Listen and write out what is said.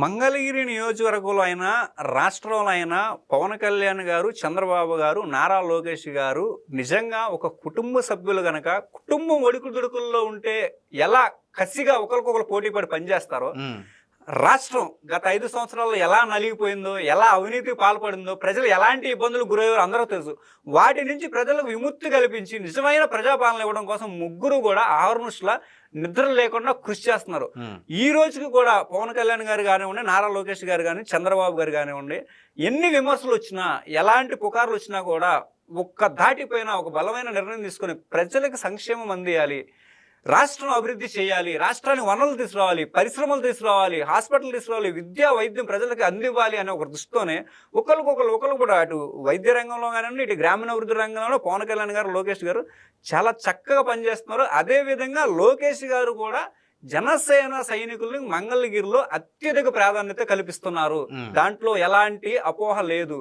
మంగళగిరి నియోజకవర్గంలో అయినా రాష్ట్రంలో అయినా పవన్ కళ్యాణ్ గారు, చంద్రబాబు గారు, నారా లోకేష్ గారు నిజంగా ఒక కుటుంబ సభ్యులు గనక కుటుంబం ఒడుకుదుడుకుల్లో ఉంటే ఎలా కసిగా ఒకరికొకరు పోటీపడి పనిచేస్తారో రాష్ట్రం గత 5 సంవత్సరాల్లో ఎలా నలిగిపోయిందో, ఎలా అవినీతికి పాల్పడిందో, ప్రజలు ఎలాంటి ఇబ్బందులు గురయ్యారో అందరూ తెలుసు. వాటి నుంచి ప్రజలకు విముక్తి కల్పించి నిజమైన ప్రజాపాలన ఇవ్వడం కోసం ముగ్గురు కూడా ఆహర్నిశల నిద్ర లేకుండా కృషి చేస్తున్నారు. ఈ రోజుకి కూడా పవన్ కళ్యాణ్ గారు కానివ్వండి, నారా లోకేష్ గారు కానీ, చంద్రబాబు గారు కానివ్వండి, ఎన్ని విమర్శలు వచ్చినా, ఎలాంటి పుకార్లు వచ్చినా కూడా ఒక్క దాటిపోయినా ఒక బలమైన నిర్ణయం తీసుకొని ప్రజలకు సంక్షేమం అందియాలి, రాష్ట్రం అభివృద్ధి చేయాలి, రాష్ట్రానికి వనరులు తీసుకురావాలి, పరిశ్రమలు తీసుకురావాలి, హాస్పిటల్ తీసుకురావాలి, విద్యా వైద్యం ప్రజలకు అందివ్వాలి అనే ఒక దృష్టితోనే ఒకరు కూడా అటు వైద్య రంగంలో కానివ్వండి, ఇటు గ్రామీణాభివృద్ధి రంగంలో పవన్ కళ్యాణ్ గారు, లోకేష్ గారు చాలా చక్కగా పనిచేస్తున్నారు. అదేవిధంగా లోకేష్ గారు కూడా జనసేన సైనికుల్ని మంగళగిరిలో అత్యధిక ప్రాధాన్యత కల్పిస్తున్నారు. దాంట్లో ఎలాంటి అపోహ లేదు.